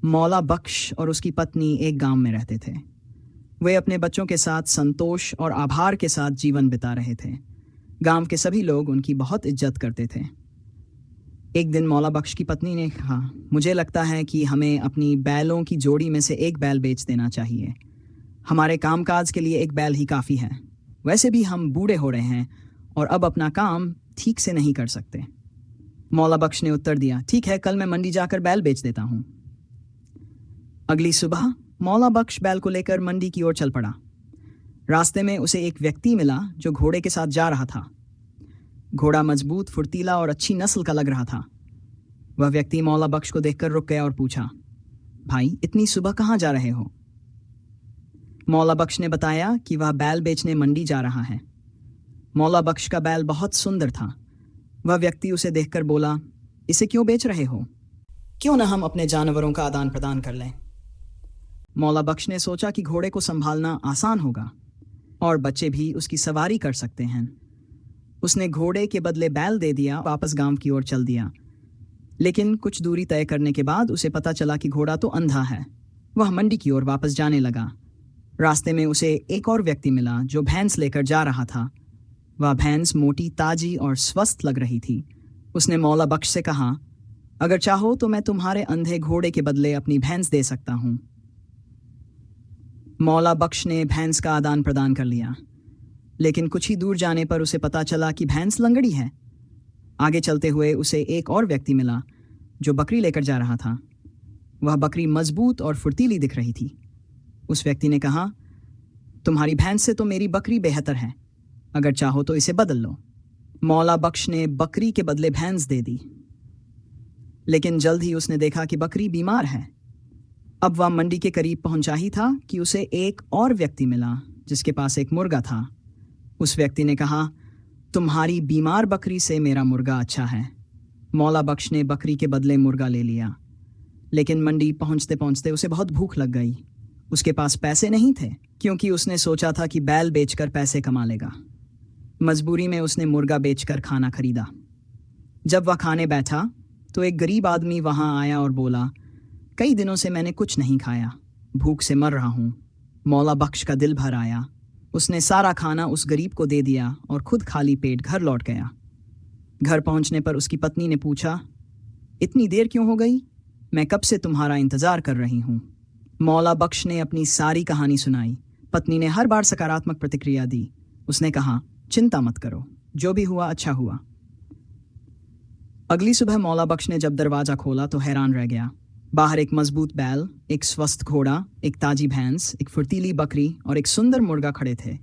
मौला बख्श और उसकी पत्नी एक गांव में रहते थे। वे अपने बच्चों के साथ संतोष और आभार के साथ जीवन बिता रहे थे। गांव के सभी लोग उनकी बहुत इज्जत करते थे। एक दिन मौला बख्श की पत्नी ने कहा, मुझे लगता है कि हमें अपनी बैलों की जोड़ी में से एक बैल बेच देना चाहिए। हमारे कामकाज के लिए एक बैल ही काफ़ी है। वैसे भी हम बूढ़े हो रहे हैं और अब अपना काम ठीक से नहीं कर सकते। मौला बख्श ने उत्तर दिया, ठीक है, कल मैं मंडी जाकर बैल बेच देता हूँ। अगली सुबह मौला बख्श बैल को लेकर मंडी की ओर चल पड़ा। रास्ते में उसे एक व्यक्ति मिला जो घोड़े के साथ जा रहा था। घोड़ा मजबूत, फुर्तीला और अच्छी नस्ल का लग रहा था। वह व्यक्ति मौला बख्श को देखकर रुक गया और पूछा, भाई, इतनी सुबह कहाँ जा रहे हो? मौला बख्श ने बताया कि वह बैल बेचने मंडी जा रहा है। मौला बख्श का बैल बहुत सुंदर था। वह व्यक्ति उसे देखकर बोला, इसे क्यों बेच रहे हो? क्यों न हम अपने जानवरों का आदान प्रदान कर लें। मौला बख्श ने सोचा कि घोड़े को संभालना आसान होगा और बच्चे भी उसकी सवारी कर सकते हैं। उसने घोड़े के बदले बैल दे दिया, वापस गांव की ओर चल दिया। लेकिन कुछ दूरी तय करने के बाद उसे पता चला कि घोड़ा तो अंधा है। वह मंडी की ओर वापस जाने लगा। रास्ते में उसे एक और व्यक्ति मिला जो भैंस लेकर जा रहा था। वह भैंस मोटी, ताजी और स्वस्थ लग रही थी। उसने मौला बख्श से कहा, अगर चाहो तो मैं तुम्हारे अंधे घोड़े के बदले अपनी भैंस दे सकता हूँ। मौला बख्श ने भैंस का आदान प्रदान कर लिया, लेकिन कुछ ही दूर जाने पर उसे पता चला कि भैंस लंगड़ी है। आगे चलते हुए उसे एक और व्यक्ति मिला जो बकरी लेकर जा रहा था। वह बकरी मजबूत और फुर्तीली दिख रही थी। उस व्यक्ति ने कहा, तुम्हारी भैंस से तो मेरी बकरी बेहतर है, अगर चाहो तो इसे बदल लो। मौला बख्श ने बकरी के बदले भैंस दे दी, लेकिन जल्द ही उसने देखा कि बकरी बीमार है। अब वह मंडी के करीब पहुंचा ही था कि उसे एक और व्यक्ति मिला जिसके पास एक मुर्गा था। उस व्यक्ति ने कहा, तुम्हारी बीमार बकरी से मेरा मुर्गा अच्छा है। मौला बख्श ने बकरी के बदले मुर्गा ले लिया, लेकिन मंडी पहुंचते पहुंचते उसे बहुत भूख लग गई। उसके पास पैसे नहीं थे, क्योंकि उसने सोचा था कि बैल बेचकर पैसे कमा लेगा। मजबूरी में उसने मुर्गा बेचकर खाना खरीदा। जब वह खाने बैठा तो एक गरीब आदमी वहां आया और बोला, कई दिनों से मैंने कुछ नहीं खाया, भूख से मर रहा हूँ। मौला बख्श का दिल भर आया। उसने सारा खाना उस गरीब को दे दिया और खुद खाली पेट घर लौट गया। घर पहुंचने पर उसकी पत्नी ने पूछा, इतनी देर क्यों हो गई? मैं कब से तुम्हारा इंतजार कर रही हूँ। मौला बख्श ने अपनी सारी कहानी सुनाई। पत्नी ने हर बार सकारात्मक प्रतिक्रिया दी। उसने कहा, चिंता मत करो, जो भी हुआ अच्छा हुआ। अगली सुबह मौला बख्श ने जब दरवाजा खोला तो हैरान रह गया। बाहर एक मजबूत बैल, एक स्वस्थ घोड़ा, एक ताजी भैंस, एक फुर्तीली बकरी और एक सुंदर मुर्गा खड़े थे।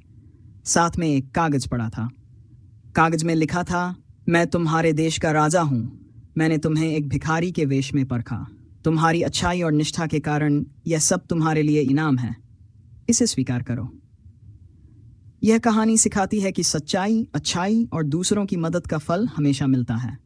साथ में एक कागज पड़ा था। कागज में लिखा था, मैं तुम्हारे देश का राजा हूँ। मैंने तुम्हें एक भिखारी के वेश में परखा। तुम्हारी अच्छाई और निष्ठा के कारण यह सब तुम्हारे लिए इनाम है। इसे स्वीकार करो। यह कहानी सिखाती है कि सच्चाई, अच्छाई और दूसरों की मदद का फल हमेशा मिलता है।